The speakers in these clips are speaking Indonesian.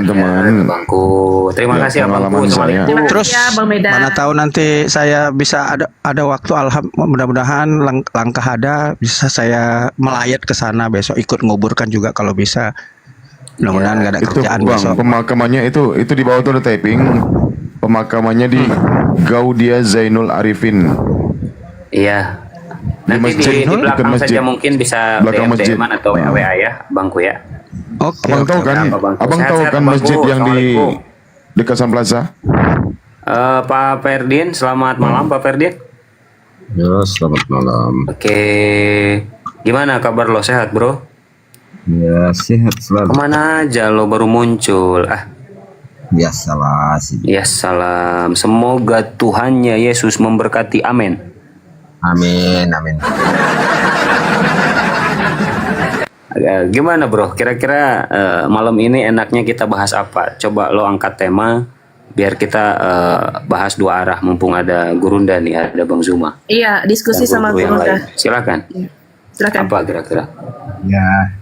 teman-teman. Bangku. Terima Ya, kasih Abangku. pengalaman saya. Assalamualaikum. Terima Terus kasih ya Bang Medan. mana tahu nanti saya bisa ada waktu, mudah-mudahan langkah ada bisa saya melayat ke sana besok, ikut nguburkan juga kalau bisa. Mudah-mudahan nggak ada Itu kerjaan bang, besok. pemakamannya itu di bawah tuh ada typing. Pemakamannya di Gaudia Zainul Arifin. Iya. Di Nanti masjid, di belakang dekat masjid. saja mungkin bisa Belakang masjid. DM atau WA ya, Bangku ya. Oke, Abang tahu oke. kan? Apa, Bang? Abang tahu Sehat-sehat, kan Bang. masjid yang di Assalamualaikum. dekat Sun Plaza? Pak Ferdin, selamat malam Pak Ferdin. Ya, selamat malam. Oke, gimana kabar lo? Sehat bro? Ya, sehat selalu. Kemana aja lo baru muncul? Biasalah sih. Ya salam. Semoga Tuhannya Yesus memberkati. Amin. Amin, amin. Gimana bro? Kira-kira malam ini enaknya kita bahas apa? Coba lo angkat tema biar kita bahas dua arah. Mumpung ada Gurunda nih, ada Bang Zuma. Iya, diskusi Dan sama guru-guru yang Guru. lain. Silakan. Silakan. Apa kira-kira? Ya,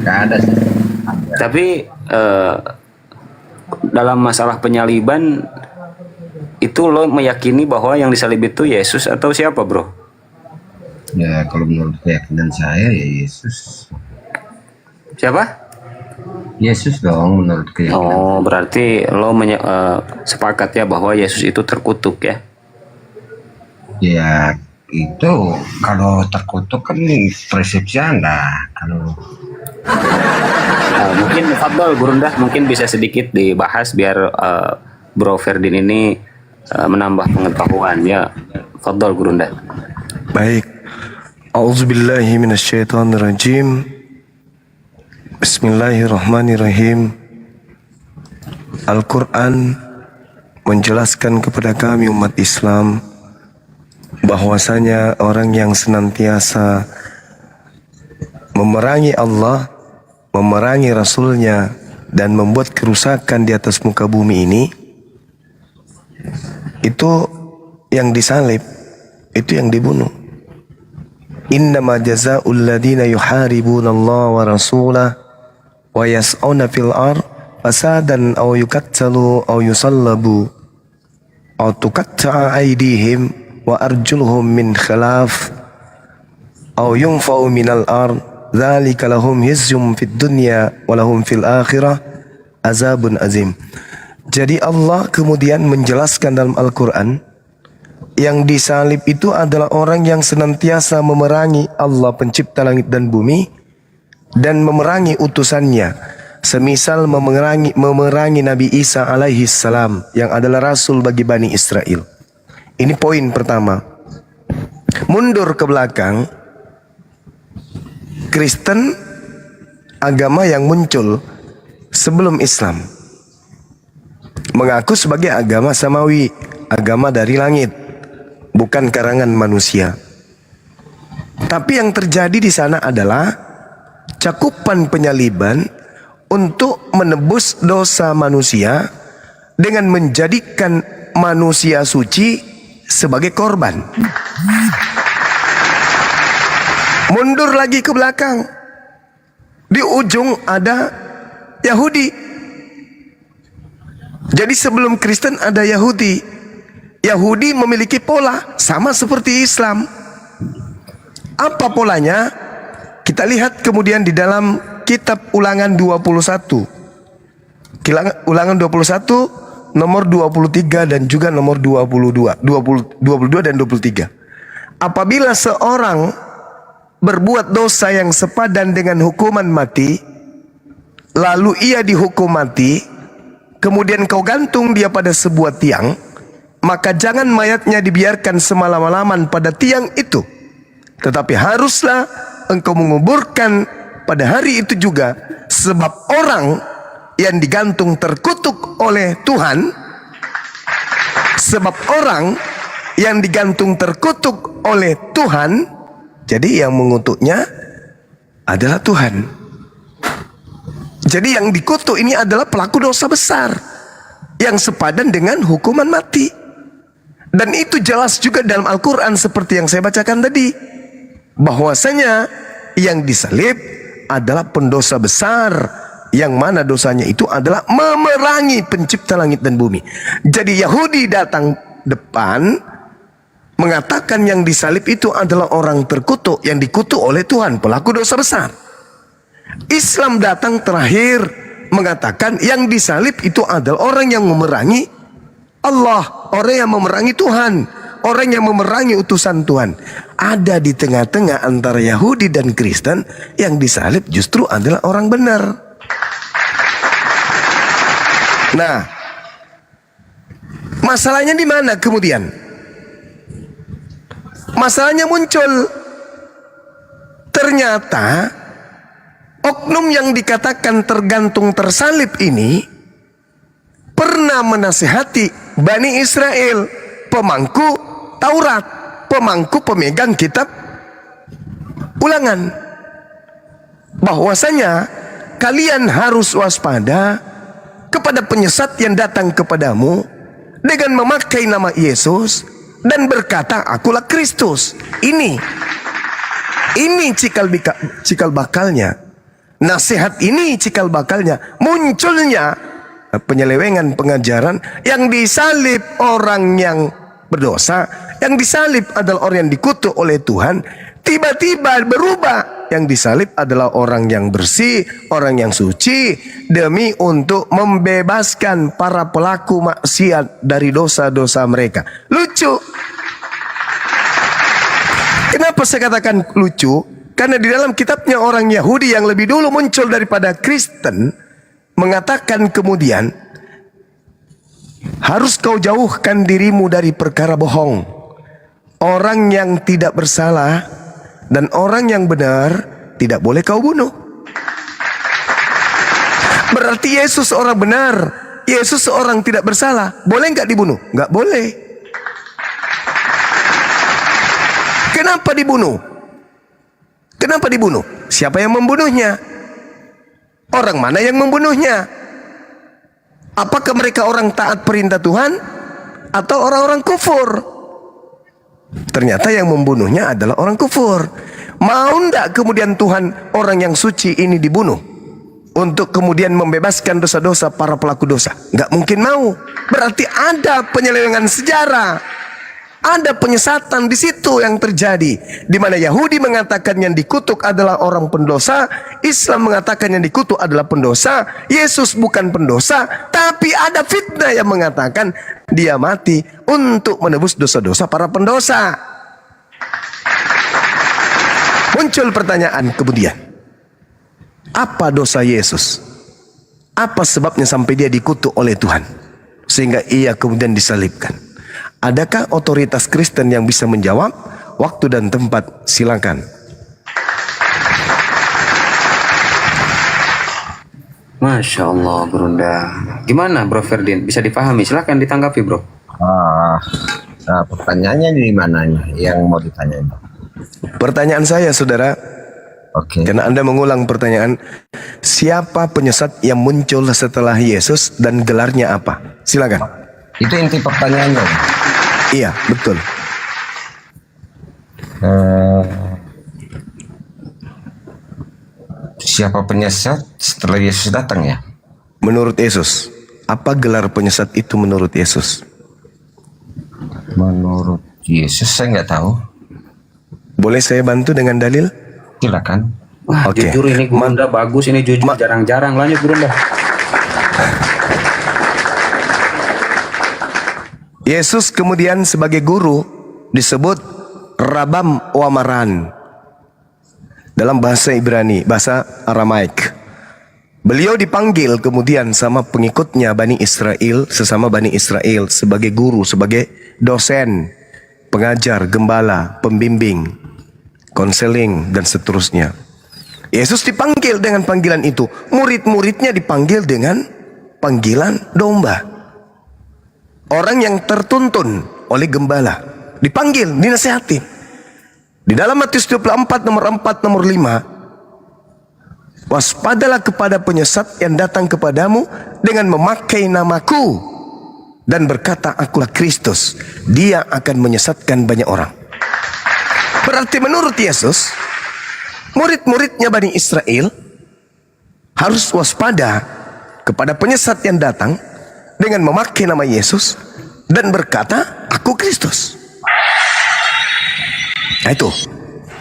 nggak ada sih. Tapi dalam masalah penyaliban itu lo meyakini bahwa yang disalib itu Yesus atau siapa bro? Ya, kalau menurut keyakinan saya ya Yesus. Siapa? Yesus dong menurut keyakinan. Oh, berarti lo sepakat ya bahwa Yesus itu terkutuk ya? Ya, itu kalau terkutuk kan persepsi Anda. Kalau Mungkin Fadol Gurundah mungkin bisa sedikit dibahas biar Bro Ferdin ini menambah pengetahuan ya. Fadol Gurundah. Baik. A'udzubillahi minasyaitonirrajim. Bismillahirrahmanirrahim. Al-Quran menjelaskan kepada kami umat Islam bahwasanya orang yang senantiasa memerangi Allah, memerangi Rasulnya, dan membuat kerusakan di atas muka bumi ini, itu yang disalib, itu yang dibunuh. Innama jazaa'ul ladina yuharibuna Allah wa rasulah wa yas'una fil ar fasadan aw yuqattalu aw yusallabu aw tuqatta'a aydihim wa arjuluhum min khilaf aw yunfa'u minal ar dzalika lahum hizyum fid dunya wa lahum fil akhirah azabun azim. Jadi Allah kemudian menjelaskan dalam Al-Quran, yang disalib itu adalah orang yang senantiasa memerangi Allah pencipta langit dan bumi dan memerangi utusannya, semisal memerangi Nabi Isa alaihi salam yang adalah rasul bagi Bani Israel. Ini poin pertama. Mundur ke belakang, Kristen agama yang muncul sebelum Islam mengaku sebagai agama samawi, agama dari langit, bukan karangan manusia. Tapi yang terjadi di sana adalah cakupan penyaliban untuk menebus dosa manusia dengan menjadikan manusia suci sebagai korban. Mundur lagi ke belakang, di ujung ada Yahudi. Jadi sebelum Kristen ada Yahudi. Yahudi memiliki pola sama seperti Islam. Apa polanya? Kita lihat kemudian di dalam kitab Ulangan 21. Ulangan 21 nomor 23 dan juga nomor 22 dan 23. Apabila seorang berbuat dosa yang sepadan dengan hukuman mati, lalu ia dihukum mati, kemudian kau gantung dia pada sebuah tiang, maka jangan mayatnya dibiarkan semalam-malaman pada tiang itu, tetapi haruslah engkau menguburkan pada hari itu juga, sebab orang yang digantung terkutuk oleh Tuhan. Sebab orang yang digantung terkutuk oleh Tuhan, jadi yang mengutuknya adalah Tuhan. Jadi yang dikutuk ini adalah pelaku dosa besar yang sepadan dengan hukuman mati. Dan itu jelas juga dalam Al-Quran seperti yang saya bacakan tadi, bahwasanya yang disalib adalah pendosa besar yang mana dosanya itu adalah memerangi pencipta langit dan bumi. Jadi Yahudi datang depan mengatakan yang disalib itu adalah orang terkutuk, yang dikutuk oleh Tuhan, pelaku dosa besar. Islam datang terakhir mengatakan yang disalib itu adalah orang yang memerangi Allah, orang yang memerangi Tuhan, orang yang memerangi utusan Tuhan. Ada di tengah-tengah antara Yahudi dan Kristen, yang disalib justru adalah orang benar. Nah, masalahnya di mana kemudian? Masalahnya muncul. Ternyata oknum yang dikatakan tergantung tersalib ini pernah menasihati Bani Israel, pemangku Taurat, pemangku pemegang kitab Ulangan, bahwasanya kalian harus waspada kepada penyesat yang datang kepadamu dengan memakai nama Yesus dan berkata, akulah Kristus. Ini cikal bakalnya. Nasihat ini cikal bakalnya munculnya penyelewengan pengajaran yang disalib orang yang berdosa, yang disalib adalah orang yang dikutuk oleh Tuhan, tiba-tiba berubah, yang disalib adalah orang yang bersih, orang yang suci, demi untuk membebaskan para pelaku maksiat dari dosa-dosa mereka. Lucu. Kenapa saya katakan lucu? Karena di dalam kitabnya orang Yahudi yang lebih dulu muncul daripada Kristen mengatakan kemudian, harus kau jauhkan dirimu dari perkara bohong. Orang yang tidak bersalah dan orang yang benar tidak boleh kau bunuh. Berarti Yesus orang benar, Yesus seorang tidak bersalah, boleh nggak dibunuh? Nggak boleh. Kenapa dibunuh? Kenapa dibunuh? Siapa yang membunuhnya? Orang mana yang membunuhnya? Apakah mereka orang taat perintah Tuhan atau orang-orang kufur? Ternyata yang membunuhnya adalah orang kufur. Mau ndak kemudian Tuhan orang yang suci ini dibunuh untuk kemudian membebaskan dosa-dosa para pelaku dosa? Nggak mungkin mau. Berarti ada penyelewengan sejarah. Ada penyesatan di situ yang terjadi, di mana Yahudi mengatakan yang dikutuk adalah orang pendosa, Islam mengatakan yang dikutuk adalah pendosa, Yesus bukan pendosa, tapi ada fitnah yang mengatakan dia mati untuk menebus dosa-dosa para pendosa. Muncul pertanyaan kemudian, apa dosa Yesus? Apa sebabnya sampai dia dikutuk oleh Tuhan sehingga ia kemudian disalibkan? Adakah otoritas Kristen yang bisa menjawab? Waktu dan tempat, silakan. Masya Allah, Brunda. Gimana, Bro Ferdin? Bisa dipahami? Silakan ditanggapi, Bro. Nah, pertanyaannya di mananya yang mau ditanyain? Pertanyaan saya, saudara, Oke. karena Anda mengulang pertanyaan, siapa penyesat yang muncul setelah Yesus dan gelarnya apa? Silakan. Itu inti pertanyaannya. Iya, betul. Siapa penyesat setelah Yesus datang ya? Menurut Yesus, apa gelar penyesat itu menurut Yesus? Menurut Yesus saya nggak tahu. Boleh saya bantu dengan dalil? Silakan. Wah, Oke. jujur ini Brunda bagus, ini jujur jarang-jarang. Lanjut, Brunda. Yesus kemudian sebagai guru disebut Rabam Wamaran dalam bahasa Ibrani, bahasa Aramaik. Beliau dipanggil kemudian sama pengikutnya Bani Israel, sesama Bani Israel, sebagai guru, sebagai dosen, pengajar, gembala, pembimbing, konseling, dan seterusnya. Yesus dipanggil dengan panggilan itu. Murid-muridnya dipanggil dengan panggilan domba. Orang yang tertuntun oleh gembala dipanggil, dinasihati. Di dalam Matius 24 nomor 4 nomor 5, waspadalah kepada penyesat yang datang kepadamu dengan memakai namaku dan berkata, akulah Kristus. Dia akan menyesatkan banyak orang. Berarti menurut Yesus, murid-muridnya Bani Israel harus waspada kepada penyesat yang datang dengan memakai nama Yesus dan berkata, "Aku Kristus." Nah itu.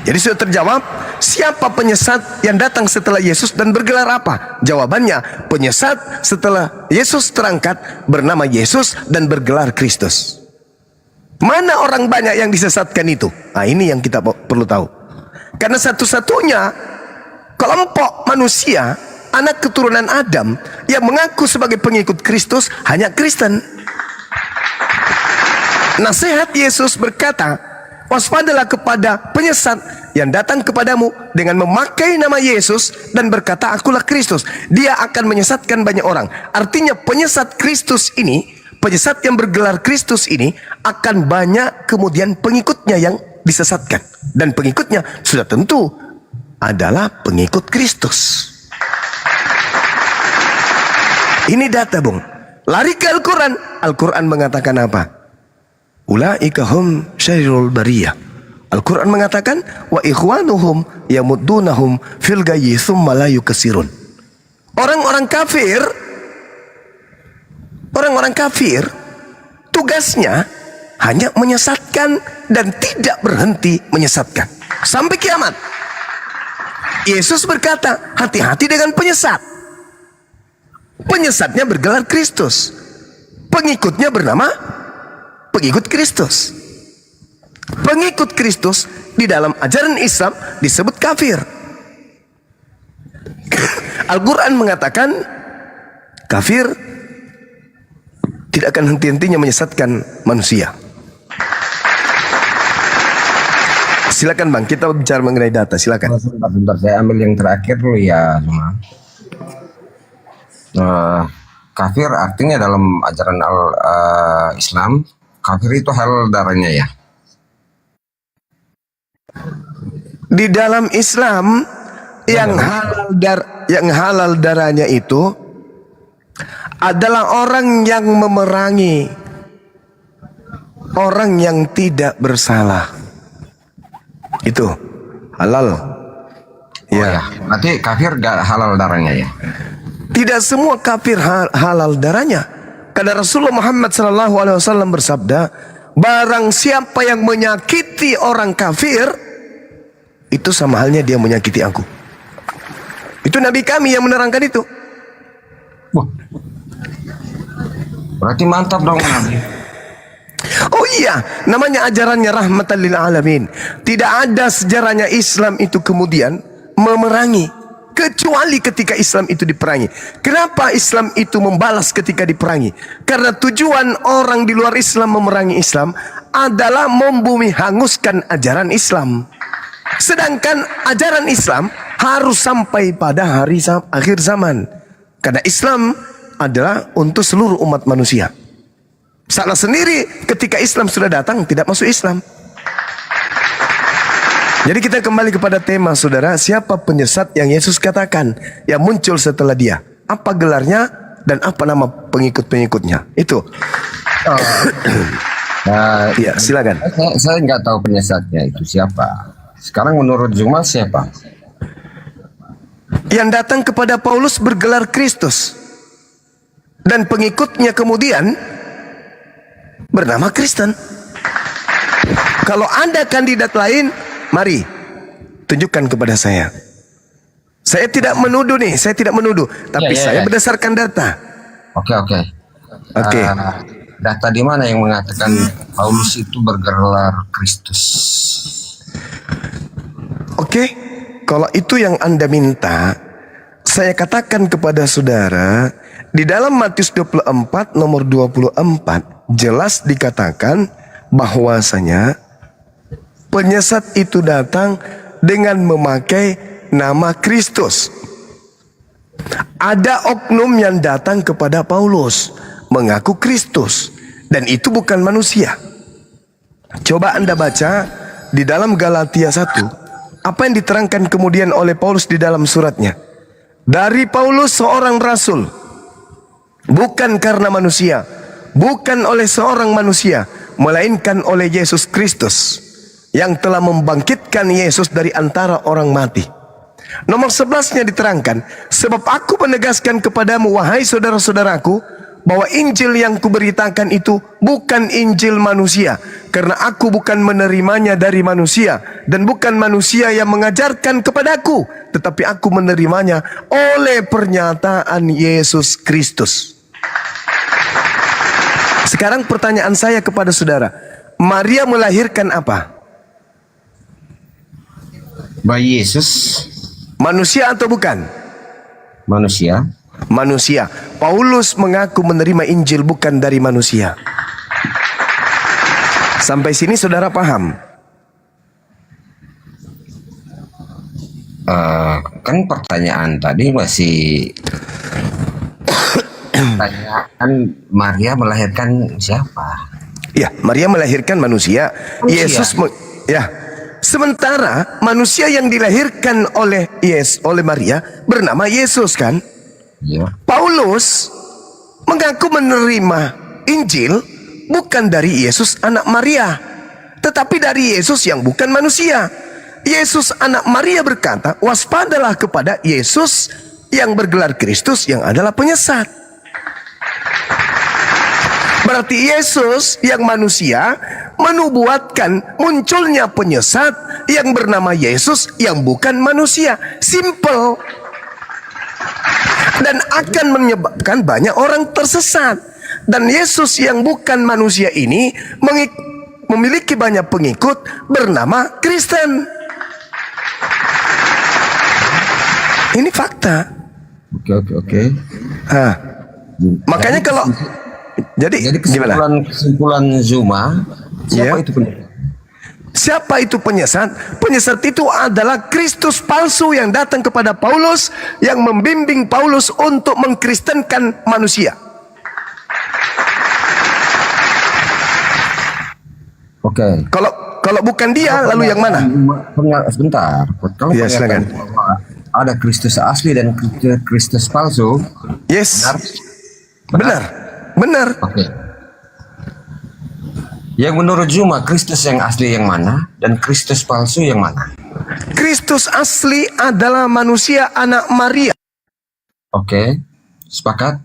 Jadi sudah terjawab, siapa penyesat yang datang setelah Yesus dan bergelar apa? Jawabannya, penyesat setelah Yesus terangkat bernama Yesus dan bergelar Kristus. Mana orang banyak yang disesatkan itu? Nah ini yang kita perlu tahu. Karena satu-satunya kelompok manusia, anak keturunan Adam, yang mengaku sebagai pengikut Kristus hanya Kristen. Nasihat Yesus berkata, waspadalah kepada penyesat yang datang kepadamu dengan memakai nama Yesus dan berkata, "Akulah Kristus." Dia akan menyesatkan banyak orang. Artinya penyesat Kristus ini, penyesat yang bergelar Kristus ini, akan banyak kemudian pengikutnya yang disesatkan. Dan pengikutnya sudah tentu adalah pengikut Kristus. Ini data, Bung. Lari ke Al-Quran. Al-Quran mengatakan apa? Ulaika hum syarrul bariyah. Al-Quran mengatakan, wa ikhwanuhum yamuddunahum fil gayyi tsumma la yukasirun. Orang-orang kafir tugasnya hanya menyesatkan dan tidak berhenti menyesatkan sampai kiamat. Yesus berkata, hati-hati dengan penyesat. Penyesatnya bergelar Kristus, pengikutnya bernama pengikut Kristus. Pengikut Kristus di dalam ajaran Islam disebut kafir. Al-Quran mengatakan kafir tidak akan henti-hentinya menyesatkan manusia. Silakan Bang, kita bicara mengenai data, silakan. Sebentar, saya ambil yang terakhir dulu ya, cuma. Kafir artinya dalam ajaran Islam, kafir itu halal darahnya ya. Di dalam Islam yang halal darahnya itu adalah orang yang memerangi orang yang tidak bersalah. Itu halal. Ya. Berarti kafir gak halal darahnya ya. Tidak semua kafir halal darahnya. Karena Rasulullah Muhammad SAW bersabda, barang siapa yang menyakiti orang kafir, itu sama halnya dia menyakiti aku. Itu Nabi kami yang menerangkan itu. Wah. Berarti mantap dong. Oh iya, namanya ajarannya rahmatan lil alamin. Tidak ada sejarahnya Islam itu kemudian memerangi, kecuali ketika Islam itu diperangi. Kenapa Islam itu membalas ketika diperangi? Karena tujuan orang di luar Islam memerangi Islam adalah membumi hanguskan ajaran Islam. Sedangkan ajaran Islam harus sampai pada akhir zaman. Karena Islam adalah untuk seluruh umat manusia. Salah sendiri ketika Islam sudah datang tidak masuk Islam. Jadi kita kembali kepada tema saudara, siapa penyesat yang Yesus katakan yang muncul setelah dia? Apa gelarnya dan apa nama pengikut-pengikutnya? Itu. Ya, silakan. Saya nggak tahu penyesatnya itu siapa. Sekarang menurut Zuma siapa? Yang datang kepada Paulus bergelar Kristus dan pengikutnya kemudian bernama Kristen. Kalau ada kandidat lain, mari tunjukkan kepada saya. Saya tidak menuduh nih, saya tidak menuduh, tapi saya berdasarkan data. Oke. Oke. Data di mana yang mengatakan Paulus itu bergelar Kristus? Oke, kalau itu yang Anda minta, saya katakan kepada saudara, di dalam Matius 24 nomor 24 jelas dikatakan bahwasanya penyesat itu datang dengan memakai nama Kristus. Ada oknum yang datang kepada Paulus mengaku Kristus, dan itu bukan manusia. Coba Anda baca di dalam Galatia 1, apa yang diterangkan kemudian oleh Paulus di dalam suratnya. Dari Paulus seorang rasul, bukan karena manusia, bukan oleh seorang manusia, melainkan oleh Yesus Kristus yang telah membangkitkan Yesus dari antara orang mati. Nomor 11-nya diterangkan, sebab aku menegaskan kepadamu wahai saudara-saudaraku, bahwa Injil yang kuberitakan itu bukan Injil manusia, karena aku bukan menerimanya dari manusia, dan bukan manusia yang mengajarkan kepadaku, tetapi aku menerimanya oleh pernyataan Yesus Kristus. Sekarang pertanyaan saya kepada saudara, Maria melahirkan apa? Bayi Yesus Manusia atau bukan? manusia. Manusia. Paulus mengaku menerima Injil bukan dari manusia. Sampai sini saudara paham? Kan pertanyaan tadi masih pertanyaan Maria melahirkan siapa? Ya, Maria melahirkan manusia. Yesus ya. Sementara manusia yang dilahirkan oleh oleh Maria bernama Yesus kan? Ya. Paulus mengaku menerima Injil bukan dari Yesus anak Maria, tetapi dari Yesus yang bukan manusia. Yesus anak Maria berkata, waspadalah kepada Yesus yang bergelar Kristus yang adalah penyesat. Berarti Yesus yang manusia menubuatkan munculnya penyesat yang bernama Yesus yang bukan manusia. Simple. Dan akan menyebabkan banyak orang tersesat. Dan Yesus yang bukan manusia ini memiliki banyak pengikut bernama Kristen. Ini fakta. Oke. Makanya kalau jadi gimana? Kesimpulan Zuma, siapa itu penyesat? Siapa itu penyesat? Penyesat itu adalah Kristus palsu yang datang kepada Paulus, yang membimbing Paulus untuk mengkristenkan manusia. Oke. Kalau bukan dia, lalu yang mana? Sebentar. Kalau Ya, silakan. ada Kristus asli dan Kristus palsu. Yes. Benar. Oke. Yang menurut Zuma, Kristus yang asli yang mana dan Kristus palsu yang mana? Kristus asli adalah manusia anak Maria. Oke. Sepakat?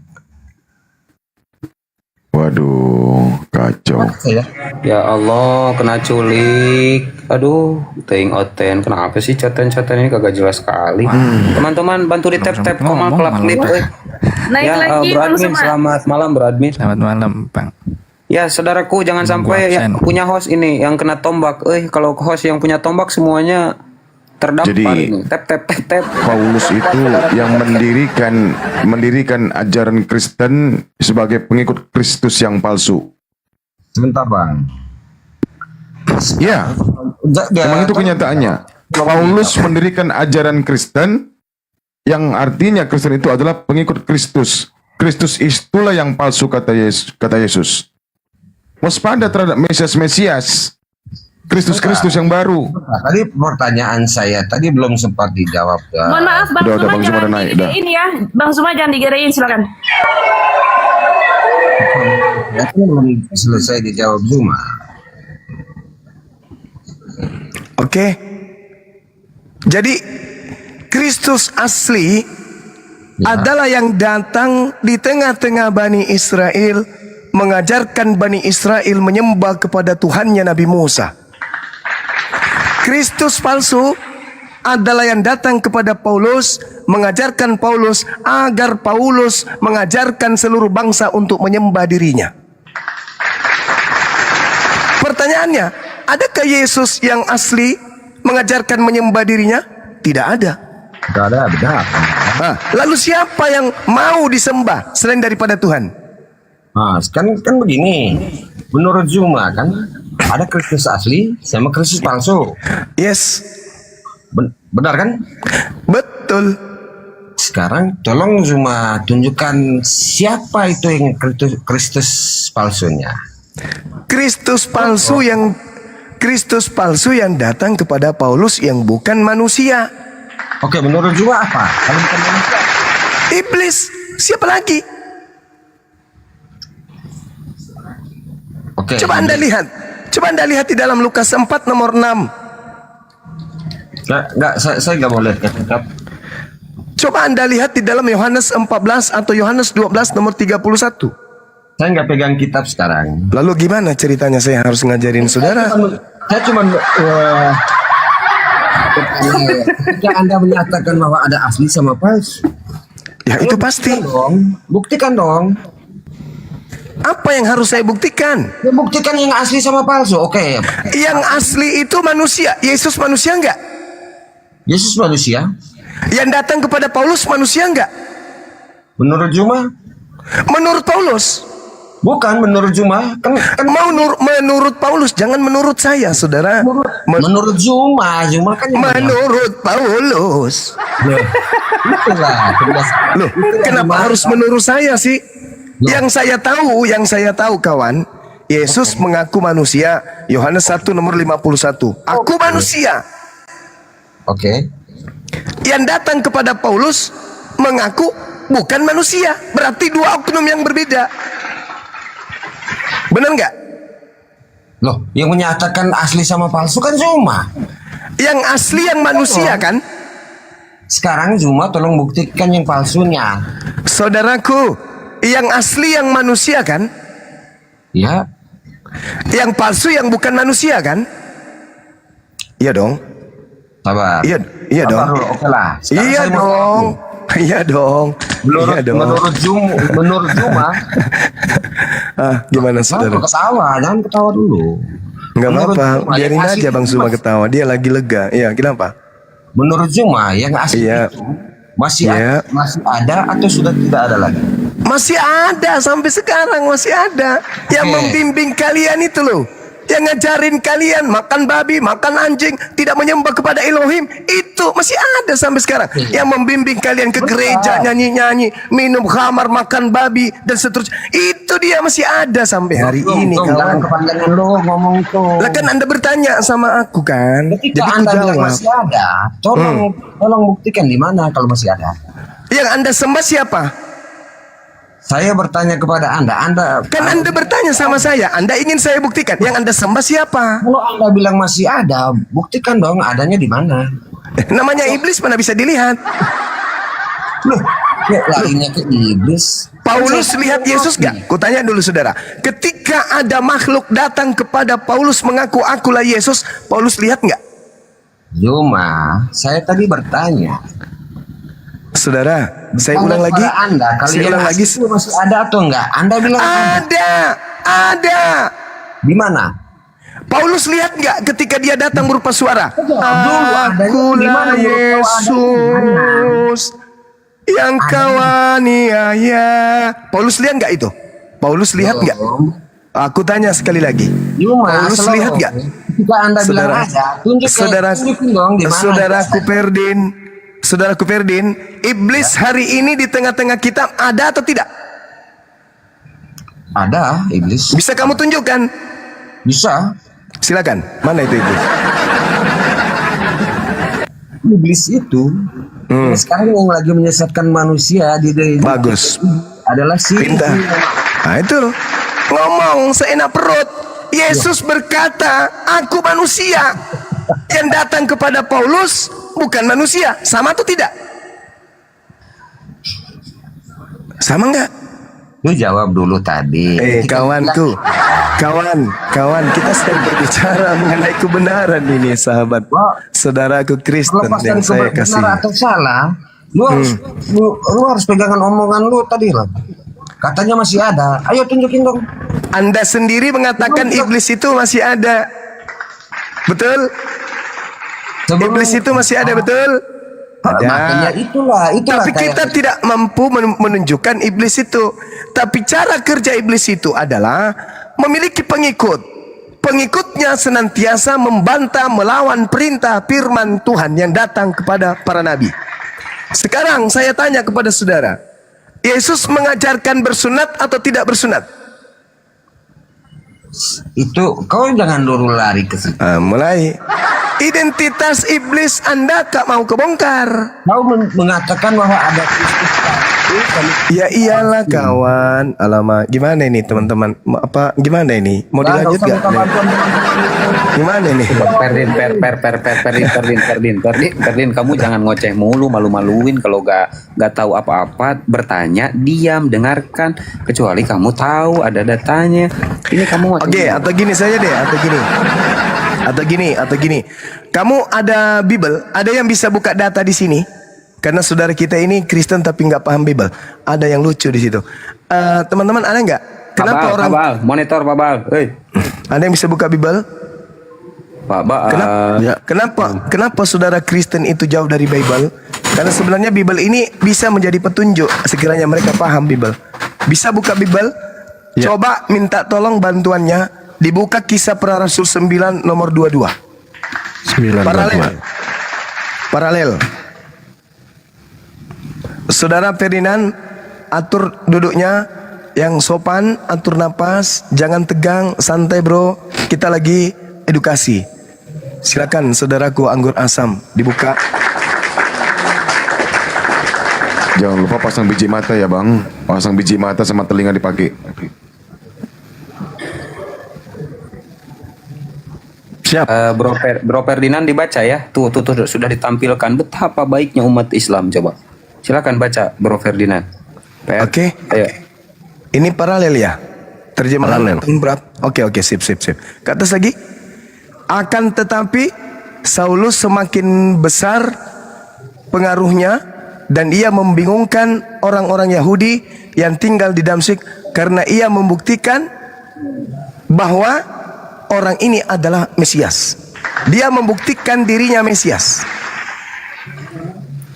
Waduh, kacau. Saya. Ya Allah, kena culik. Aduh, ting oten. Kenapa sih coten-coten ini kagak jelas sekali? Teman-teman bantu di tap-tap komal klip. Naik Ya, lagi Bro Bang Admin, Suma. selamat malam Bro Admin. Selamat malam, Bang. Ya, saudaraku jangan sampai yang punya host ini yang kena tombak. Kalau host yang punya tombak semuanya terdampar Jadi, ini. Tap. Paulus itu yang mendirikan ajaran Kristen sebagai pengikut Kristus yang palsu. Sebentar, Bang. Ya, memang itu kenyataannya. Paulus mendirikan ajaran Kristen yang artinya Kristen itu adalah pengikut Kristus. Kristus itulah yang palsu kata Yesus. Waspada terhadap Mesias. Kristus yang baru. Tadi pertanyaan saya tadi belum sempat dijawab. Mohon maaf Bang Udah, Suma Bang Suma jangan udah naik, digedein ya. Bang Suma jangan digedein, silakan. Itu belum selesai dijawab Zuma. Oke. Jadi Kristus asli adalah yang datang di tengah-tengah Bani Israel, mengajarkan Bani Israel menyembah kepada Tuhannya Nabi Musa. Kristus palsu adalah yang datang kepada Paulus, mengajarkan Paulus agar Paulus mengajarkan seluruh bangsa untuk menyembah dirinya. Pertanyaannya, adakah Yesus yang asli mengajarkan menyembah dirinya? Tidak ada. Tidak ada, benar. Lalu siapa yang mau disembah selain daripada Tuhan? Nah, kan begini. Menurut Zuma kan ada Kristus asli sama Kristus palsu. Yes, Benar kan? betul. Sekarang tolong Zuma tunjukkan siapa itu yang Kristus palsunya. Kristus palsu yang datang kepada Paulus yang bukan manusia. Oke, menurut Zuma apa? Kalau bukan manusia. Iblis, siapa lagi? Oke. Coba Anda lihat di dalam Lukas 4 nomor 6. Saya nggak mau lihat kitab. Coba Anda lihat di dalam Yohanes 14 atau Yohanes 12 nomor 31. Saya nggak pegang kitab sekarang. Lalu gimana ceritanya saya harus ngajarin saudara? Saya cuma ketika Anda menyatakan bahwa ada asli sama palsu. Ya itu pasti. Buktikan dong. Apa yang harus saya buktikan? Ya, buktikan yang asli sama palsu. Oke. Yang asli itu manusia. Yesus manusia enggak? Yesus manusia. Yang datang kepada Paulus manusia enggak? Menurut Juma? Menurut Paulus. Bukan menurut Juma. Kan Menurut Paulus, jangan menurut saya, saudara. menurut Juma. Juma kan yang Menurut Paulus. itulah. Loh, kenapa harus menurut saya sih? Yang saya tahu kawan, Yesus mengaku manusia. Yohanes 1 nomor 51. Aku manusia. Oke. Yang datang kepada Paulus mengaku bukan manusia. Berarti dua oknum yang berbeda. Benar nggak? Loh, yang menyatakan asli sama palsu kan Juma. Yang asli yang manusia kan? Sekarang Juma tolong buktikan yang palsunya. Saudaraku, yang asli yang manusia kan? Ya. Yang palsu yang bukan manusia kan? Iya dong. Sabar. Iya Sabar dong. dulu, oke lah. Sekarang Iya saya mau dong. tahu. Iya dong. Iya dong. Menurut Juma. Gimana Jangan saudara? ketawa, jangan ketawa dulu. Nggak Menurut apa-apa, Juma, biarin yang asli aja Bang itu Suma ketawa. Dia lagi lega. Iya, kenapa? Menurut Juma yang asli Iya. itu masih Iya. masih ada atau sudah tidak ada lagi? Masih ada sampai sekarang, masih ada. Yang Oke. membimbing kalian itu loh. Yang ngajarin kalian makan babi, makan anjing, tidak menyembah kepada Elohim, itu masih ada sampai sekarang. Yang membimbing kalian ke gereja, nyanyi-nyanyi, minum khamar, makan babi dan seterusnya. Itu dia masih ada sampai hari ini, Jangan kawan. kepanjangan lo ngomong itu. Lah kan Anda bertanya sama aku kan. Ketika Jadi aku Anda bilang jawab. masih ada, tolong buktikan di mana kalau masih ada. Yang Anda sembah siapa? Saya bertanya kepada Anda, Kan Anda bertanya sama saya, Anda ingin saya buktikan. Yang Anda sembah siapa? kalau Anda bilang masih ada, buktikan dong adanya di mana. Namanya iblis mana bisa dilihat. Loh, kok larinya ke iblis? Paulus lihat Yesus gak? Kutanya dulu saudara. Ketika ada makhluk datang kepada Paulus mengaku akulah Yesus, Paulus lihat gak? Juma, saya tadi bertanya. Saudara, saya ulang lagi. Kepada Anda, Saya kalian ulang lagi. asli masih ada atau enggak? Anda bilang Ada. di mana? Paulus lihat nggak ketika dia datang berupa suara? dulu adanya di Akulah mana? Yesus yang kau aniaya. Paulus lihat nggak itu? Paulus lihat nggak? Aku tanya sekali lagi. Juma, Paulus selalu. lihat nggak? Ketika Anda bilang ada, tunjukin dong di mana. Saudaraku Ferdin, iblis hari ini di tengah-tengah kita ada atau tidak? Ada iblis. Bisa kamu tunjukkan? Bisa. Silakan. Mana itu iblis? Iblis itu sekarang yang lagi menyesatkan manusia di Bagus. adalah si Pintar. Nah itu ngomong seenak perut. Yesus berkata, aku manusia. Yang datang kepada Paulus bukan manusia. Sama atau tidak? Sama enggak? Lu jawab dulu tadi. Kawanku, kawan, kita sedang berbicara mengenai kebenaran ini, sahabat, saudaraku Kristen Lepas yang dari saya benar kasih. atau salah, lu harus pegangan omongan lu tadi lah. Katanya masih ada. Ayo tunjukin dong. Anda sendiri mengatakan iblis itu masih ada. Betul? Iblis itu masih ada, betul? Makanya itulah Tapi kita kayak- tidak mampu menunjukkan iblis itu. Tapi cara kerja iblis itu adalah memiliki pengikut. Pengikutnya senantiasa membantah, melawan perintah firman Tuhan yang datang kepada para nabi. Sekarang saya tanya kepada saudara, Yesus mengajarkan bersunat atau tidak bersunat? Itu kau jangan dulu lari ke situ. Mulai identitas iblis Anda gak mau kebongkar. Kau mengatakan bahwa ada Kristus. Ya iyalah kawan. Alamak, gimana ini teman-teman? Gimana ini? Mau dilanjut gak? Gimana ini? Perdin, kamu jangan ngoceh mulu, malu-maluin kalau gak tahu apa-apa, bertanya, diam, dengarkan, kecuali kamu tahu ada datanya. Ini kamu Oke, atau gini saja deh, atau gini. Kamu ada Bible, ada yang bisa buka data di sini? Karena saudara kita ini Kristen tapi nggak paham Bible. Ada yang lucu di situ. Teman-teman ada nggak? Kenapa orang? Monitor Babal, Ada yang bisa buka Bible? Babal. Kenapa saudara Kristen itu jauh dari Bible? Karena sebenarnya Bible ini bisa menjadi petunjuk sekiranya mereka paham Bible. Bisa buka Bible? Coba minta tolong bantuannya dibuka Kisah Para Rasul 9 nomor 22. 922. Paralel. Saudara Ferdinand, atur duduknya yang sopan, atur napas, jangan tegang, santai bro. Kita lagi edukasi. Silakan saudaraku Anggur Asam dibuka. Jangan lupa pasang biji mata ya bang. Pasang biji mata sama telinga dipakai. Siap. Bro Ferdinand dibaca ya. Tuh sudah ditampilkan betapa baiknya umat Islam. Coba silakan baca Bro Ferdinand. Oke. Ayo. Ini paralel ya. Terjemahan tahun berapa? Oke, sip. Ke atas lagi. Akan tetapi Saulus semakin besar pengaruhnya dan ia membingungkan orang-orang Yahudi yang tinggal di Damsyik karena ia membuktikan bahwa orang ini adalah Mesias. Dia membuktikan dirinya Mesias.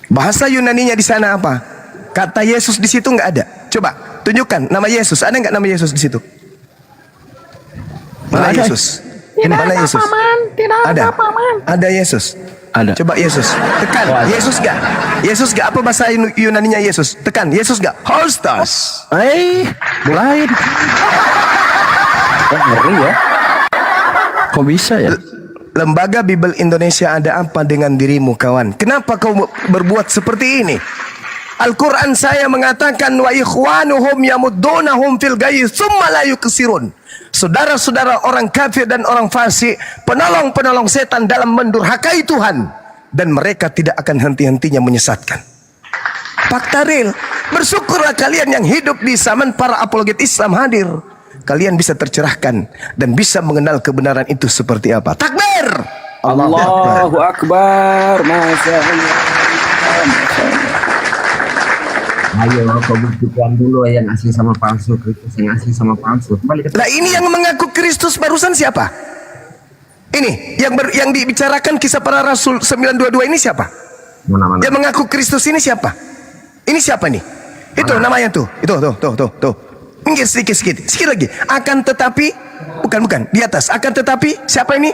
Bahasa Yunaninya di sana apa? Kata Yesus di situ nggak ada. Coba tunjukkan nama Yesus. Ada nggak nama Yesus di situ? Mana Yesus? Mana Yesus? Ada. Ada Yesus. Ada. Coba Yesus. Tekan. Yesus nggak? Yesus nggak? Apa bahasa Yunaninya Yesus? Tekan. Yesus nggak? Hostas. Mulai. Ngeri ya. Kok bisa ya? Lembaga Bible Indonesia ada apa dengan dirimu kawan? Kenapa kau berbuat seperti ini? Al-Quran saya mengatakan wa ikhwanuhum yamuddunahum fil ghayyi tsumma la yuksirun. Saudara-saudara orang kafir dan orang fasik, penolong-penolong setan dalam mendurhakai Tuhan, dan mereka tidak akan henti-hentinya menyesatkan. Fakta real. Bersyukurlah kalian yang hidup di zaman para apologet Islam hadir. Kalian bisa tercerahkan dan bisa mengenal kebenaran itu seperti apa. Takbir! Allahu Akbar. Masya Allah. Ayo kau buktikan dulu yang asli sama palsu, Kristus yang asli sama palsu. Kembali ke Nah ini yang mengaku Kristus barusan siapa? Ini yang dibicarakan Kisah Para Rasul 922 ini siapa? mana-mana. Yang mengaku Kristus ini siapa? Ini siapa nih? Itu namanya tuh. Itu tuh. Minggir sedikit lagi. Akan tetapi bukan di atas. Akan tetapi siapa ini?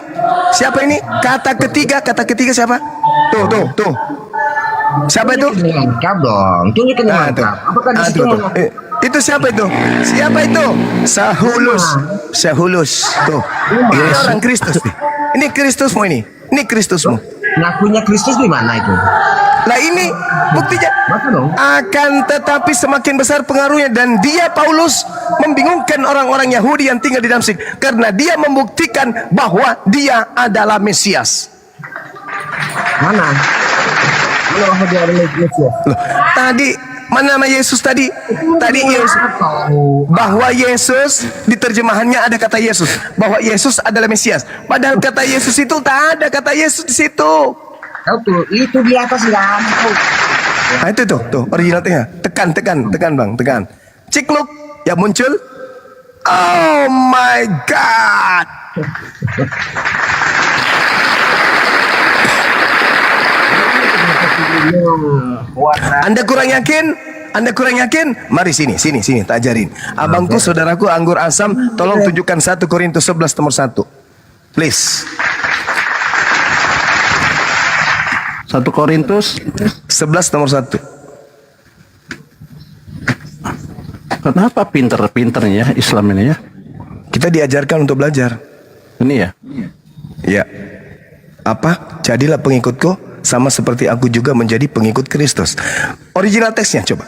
Siapa ini? Kata ketiga siapa? Tuh. Siapa itu? Lengkap dong. Tunjukkan yang Nah, tuh. lengkap. Apakah di situ Itu siapa itu? Siapa itu? Sahulus. Tuh. Ini orang Kristus nih. Ini Kristusmu ini. Ini Kristusmu. ngakunya Kristus di mana itu? Lah ini buktinya. Baca dong. Akan tetapi semakin besar pengaruhnya dan dia Paulus membingungkan orang-orang Yahudi yang tinggal di Damsyik karena dia membuktikan bahwa dia adalah Mesias. Mana? Mana bahwa dia adalah Mesias? Loh, tadi mana nama Yesus tadi? Tadi Yesus bahwa Yesus di terjemahannya ada kata Yesus bahwa Yesus adalah Mesias. Padahal kata Yesus itu tak ada kata Yesus di situ. Tahu tuh, itu di atas nggak ada. Nah itu tuh originalnya. Tekan bang, tekan. Cikluk yang muncul. Oh my God. Anda kurang yakin? Mari sini, tak ajarin. Abangku, saudaraku, Anggur Asam, tolong tunjukkan 1 Korintus 11 nomor 1. Please. 1 Korintus 11 nomor 1. Kenapa pinter-pinternya Islam ini ya? Kita diajarkan untuk belajar. Ini ya. Ya. Apa? Jadilah pengikutku sama seperti aku juga menjadi pengikut Kristus. Original teksnya coba.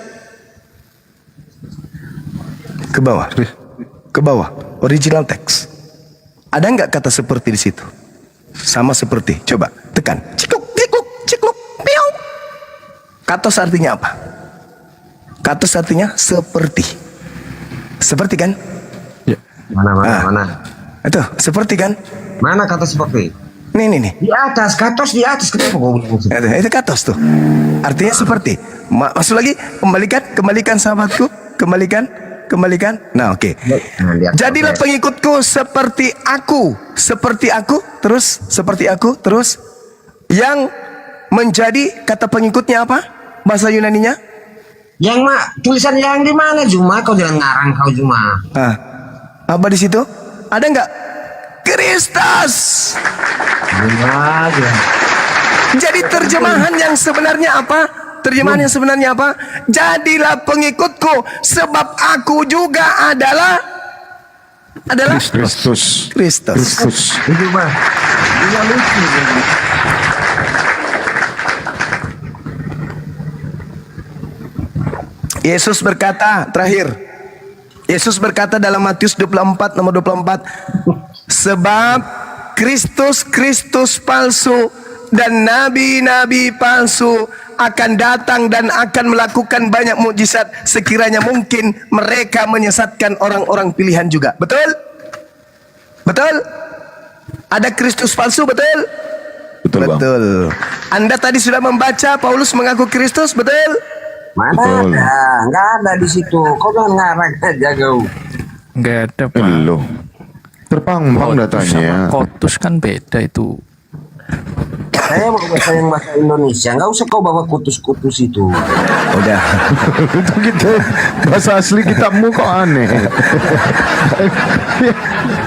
Ke bawah. Ke bawah. Original text. Ada nggak kata seperti di situ? Sama seperti. Coba tekan. Cikluk, cikluk, cikluk, piau. Katos artinya apa? Katos artinya seperti. Seperti kan? Mana? Itu seperti kan? Mana kata seperti? Nih. Di atas, katos di atas. Kenapa kau bilang seperti? Itu katos tuh. Artinya seperti. Masuk lagi. Kembalikan sahabatku. Kembalikan. Nah, oke. Nah, di atas. Jadilah pengikutku seperti aku. Seperti aku. Terus. Seperti aku. Terus. Yang menjadi kata pengikutnya apa? Bahasa Yunaninya? Yang tulisan yang di mana Juma? Kau jangan ngarang kau Juma. Ah, apa di situ? Ada nggak? Kristus. Jadi terjemahan yang sebenarnya apa? Terjemahan yang sebenarnya apa? Jadilah pengikutku sebab aku juga adalah Kristus. Itu mah. Dia lucu. Yesus berkata, terakhir. Yesus berkata dalam Matius 24 nomor 24, sebab Kristus palsu dan nabi-nabi palsu akan datang dan akan melakukan banyak mukjizat sekiranya mungkin mereka menyesatkan orang-orang pilihan juga. Betul? Betul? Ada Kristus palsu, betul? Betul, Bang. Betul. Anda tadi sudah membaca Paulus mengaku Kristus, betul? Mana Betul. ada? Nggak ada di situ. Kau jangan ngarang aja kau. Nggak ada, Pak. Loh. Terpampang datanya. Kotus kan beda itu. Saya mau bahasa yang bahasa Indonesia. Nggak usah kau bawa kutus-kutus itu. Udah. Itu gitu. Bahasa asli kitabmu kok aneh.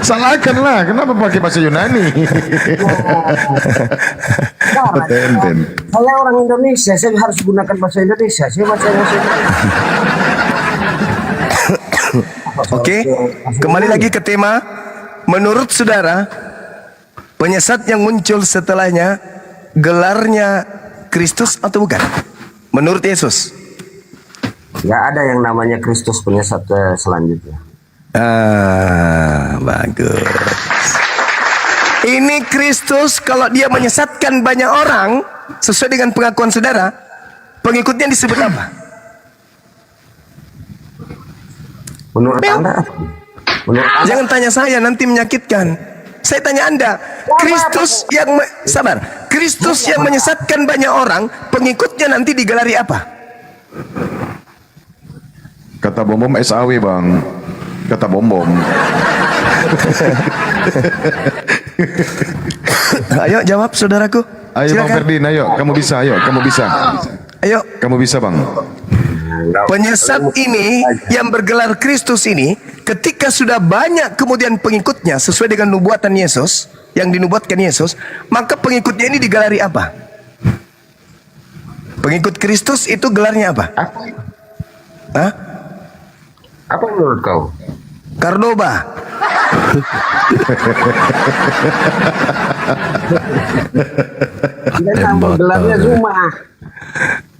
Salahkan lah. Kenapa pakai bahasa Yunani? Tenten. Saya orang Indonesia. Saya harus gunakan bahasa Indonesia. Saya bahasa Indonesia. Oke, kembali lagi ke tema. Menurut saudara, penyesat yang muncul setelahnya gelarnya Kristus atau bukan? Menurut Yesus. Nggak ada yang namanya Kristus penyesat selanjutnya. Bagus. Ini Kristus kalau dia menyesatkan banyak orang sesuai dengan pengakuan saudara, pengikutnya disebut apa? Menurut Anda? Menurut Anda? Jangan tanya saya, nanti menyakitkan. Saya tanya Anda, Kristus yang sabar, Kristus yang menyesatkan banyak orang, pengikutnya nanti digelari apa? Kata bom SAW, Bang. Kata bom. Ayo jawab saudaraku. Ayo Bang Silakan. Ferdin, ayo. Kamu bisa, ayo. Kamu bisa. Ayo. Kamu bisa, Bang. Penyesat ini yang bergelar Kristus ini, ketika sudah banyak kemudian pengikutnya sesuai dengan nubuatan Yesus, yang dinubuatkan Yesus, maka pengikutnya ini digelari apa? Pengikut Kristus itu gelarnya apa? Hah? Apa menurut kau? Kardoba. Dia sama gelarnya Zuma.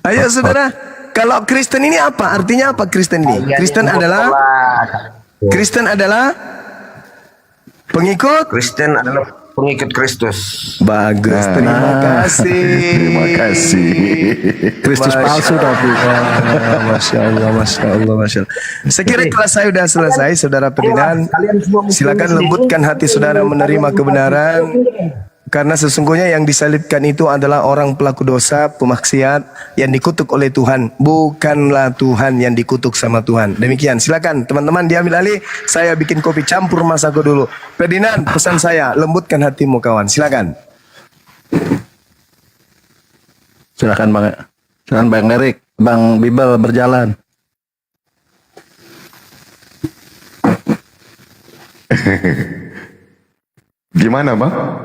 Ayo saudara, kalau Kristen ini apa? Artinya apa Kristen ini? Kristen adalah pengikut. Kristen adalah pengikut Kristus. Bagus, terima kasih. Terima kasih. Kristus palsu tapi. Masya Allah. Saya kira kelas saya sudah selesai, saudara Ferdinand. Silakan lembutkan hati saudara menerima kebenaran. Karena sesungguhnya yang disalibkan itu adalah orang pelaku dosa, pemaksiat yang dikutuk oleh Tuhan, bukanlah Tuhan yang dikutuk sama Tuhan. Demikian, silakan teman-teman diambil alih. Saya bikin kopi campur masako dulu. Ferdinand, pesan saya, lembutkan hatimu kawan. Silakan. Silakan Bang Erik, Bang Bibel berjalan. Gimana, Bang?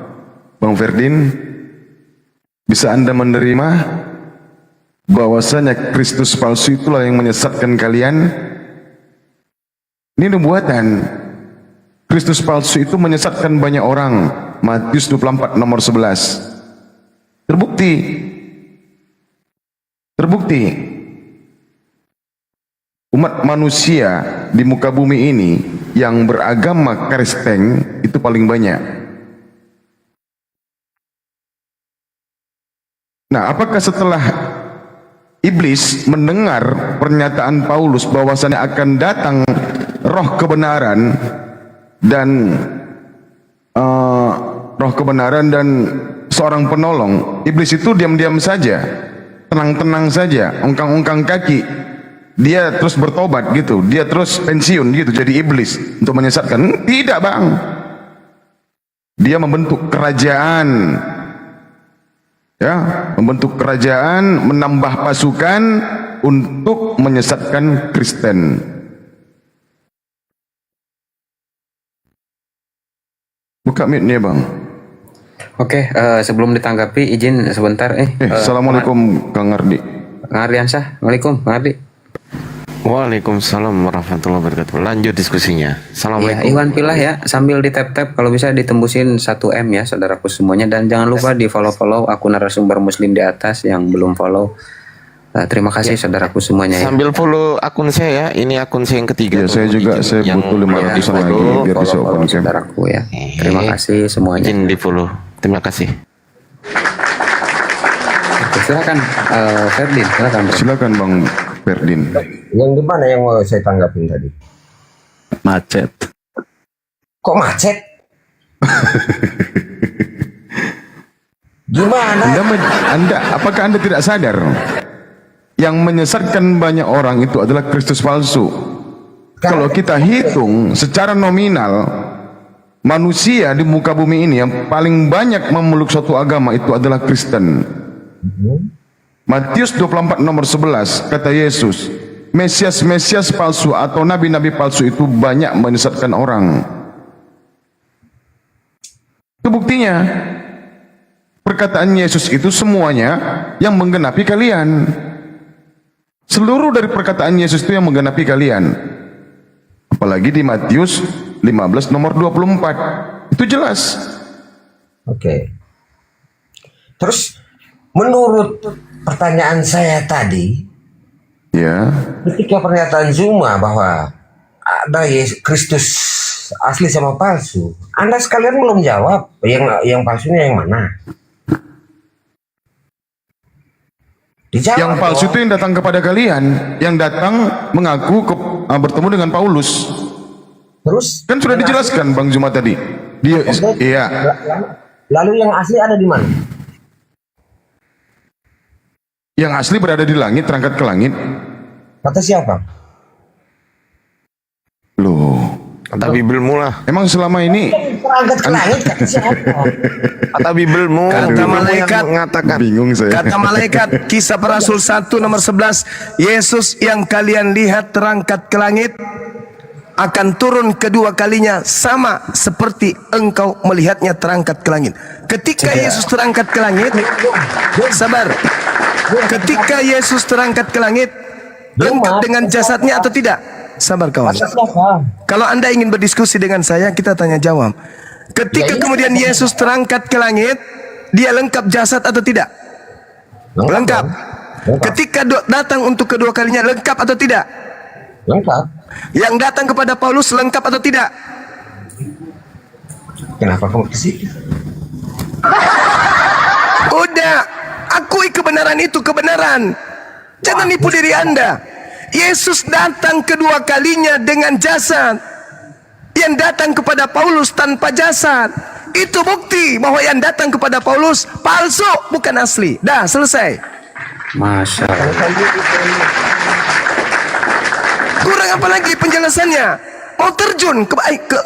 Bang Ferdin, bisa Anda menerima bahwasanya Kristus palsu itulah yang menyesatkan kalian? Ini nubuatan. Kristus palsu itu menyesatkan banyak orang. Matius 24 nomor 11. Terbukti. umat manusia di muka bumi ini yang beragama Kristen itu paling banyak. Nah, apakah setelah iblis mendengar pernyataan Paulus bahwasanya akan datang roh kebenaran dan seorang penolong, iblis itu diam-diam saja, tenang-tenang saja, ongkang-ongkang kaki, dia terus bertobat gitu, dia terus pensiun gitu jadi iblis untuk menyesatkan? Tidak, Bang. Dia membentuk kerajaan, ya, membentuk kerajaan, menambah pasukan untuk menyesatkan Kristen. Buka mic-nya, Bang. Oke, sebelum ditanggapi izin sebentar. Assalamualaikum Kang Ardi. Kang Ardiansyah, Waalaikumsalam, Kang Ardi. Waalaikumsalam warahmatullahi wabarakatuh. Lanjut diskusinya. Ya, Assalamualaikum. Iwan Pilah ya, sambil di tap-tap kalau bisa ditembusin 1M ya saudaraku semuanya, dan jangan lupa di follow akun narasumber muslim di atas yang belum follow. Terima kasih saudaraku semuanya ya. Sambil follow akun saya ya. Ini akun saya yang ketiga. Ya, saya juga, saya butuh 500-an lagi biar bisa Follow open cam. saudaraku ya. Terima kasih semuanya. Izin di follow. Terima kasih. Oke, silakan Ferdin, silakan. Bro. Silakan Bang Ferdin. Yang di mana yang mau saya tanggapin tadi? Macet. Kok macet? Gimana? Apakah Anda tidak sadar yang menyesatkan banyak orang itu adalah Kristus palsu? Kalau kita hitung secara nominal, manusia di muka bumi ini yang paling banyak memeluk suatu agama itu adalah Kristen. Matius 24 nomor 11 kata Yesus, Mesias palsu atau nabi-nabi palsu itu banyak menyesatkan orang. Itu buktinya. Perkataan Yesus itu semuanya yang menggenapi kalian. Seluruh dari perkataan Yesus itu yang menggenapi kalian. Apalagi di Matius 15 nomor 24. Itu jelas. Oke. Terus menurut pertanyaan saya tadi, Ya. ketika pernyataan Zuma bahwa ada Kristus asli sama palsu, Anda sekalian belum jawab yang palsunya yang mana? Dijawab Yang palsu dong. itu yang datang kepada kalian, yang datang mengaku bertemu dengan Paulus. Terus Kan sudah dijelaskan Bang Zuma tadi. Dia, iya. Lalu yang asli ada di mana? Yang asli berada di langit, terangkat ke langit. Kata siapa? Loh, Kata Bibelmu lah. emang selama ini Terangkat ke langit kata siapa? Kata Bibelmu. Kata Bibelmu malaikat. yang mengatakan. bingung saya. Kata malaikat, Kisah Para Rasul 1 nomor 11, Yesus yang kalian lihat terangkat ke langit akan turun kedua kalinya sama seperti engkau melihatnya terangkat ke langit. Ketika Yesus terangkat ke langit, sabar. Ketika Yesus terangkat ke langit, lengkap dengan jasadnya atau tidak? Sabar kawan. Kata siapa? Kalau Anda ingin berdiskusi dengan saya, kita tanya jawab. Ketika kemudian Yesus terangkat ke langit, dia lengkap jasad atau tidak? Lengkap. Ketika datang untuk kedua kalinya, lengkap atau tidak? Lengkap. Yang datang kepada Paulus lengkap atau tidak? Kenapa kamu ke situ? Udah, akui kebenaran itu kebenaran. Jangan nipu diri Anda. Yesus datang kedua kalinya dengan jasad. Yang datang kepada Paulus tanpa jasad. Itu bukti bahwa yang datang kepada Paulus palsu, bukan asli. Dah, selesai. Masya Allah. Kurang apa lagi penjelasannya? Mau terjun ke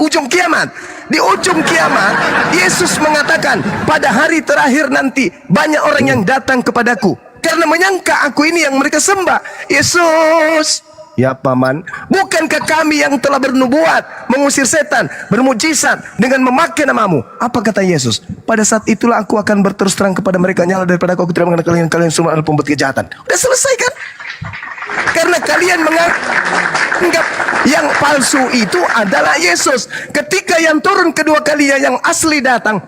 ujung kiamat. Di ujung kiamat, Yesus mengatakan, pada hari terakhir nanti banyak orang yang datang kepadaku karena menyangka aku ini yang mereka sembah. Yesus, ya paman, bukankah kami yang telah bernubuat, mengusir setan, bermujizat dengan memakai namamu? Apa kata Yesus? Pada saat itulah aku akan berterus terang kepada mereka, nyala daripada aku tidak mengenal kalian semua adalah pembuat kejahatan. Udah selesai kan? Karena kalian menganggap yang palsu itu adalah Yesus. Ketika yang turun kedua kalinya yang asli datang,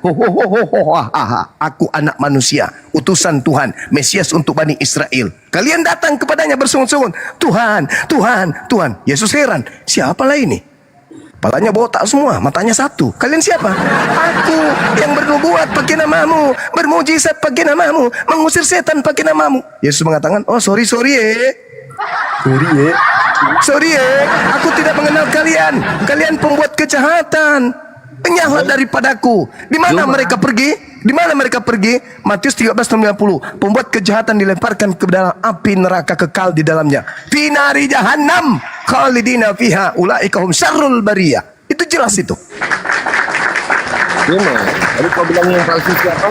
aku anak manusia, utusan Tuhan, Mesias untuk Bani Israel. Kalian datang kepadanya bersungut-sungut, Tuhan, Tuhan, Tuhan. Yesus heran, siapalah ini? Palanya botak semua, matanya satu. Kalian siapa? Aku yang bernubuat pakai namamu, bermujizat pakai namamu, mengusir setan pakai namamu. Yesus mengatakan, oh sorry aku tidak mengenal kalian. Kalian pembuat kejahatan. Penyahlat daripadaku. Di mana mereka pergi? Di mana mereka pergi? Matius 13:90. Pembuat kejahatan dilemparkan ke dalam api neraka kekal di dalamnya. Fi nari jahannam khalidina fiha ulaika hum syarrul bariyah. Itu jelas itu. Tadi kau bilang yang palsu siapa?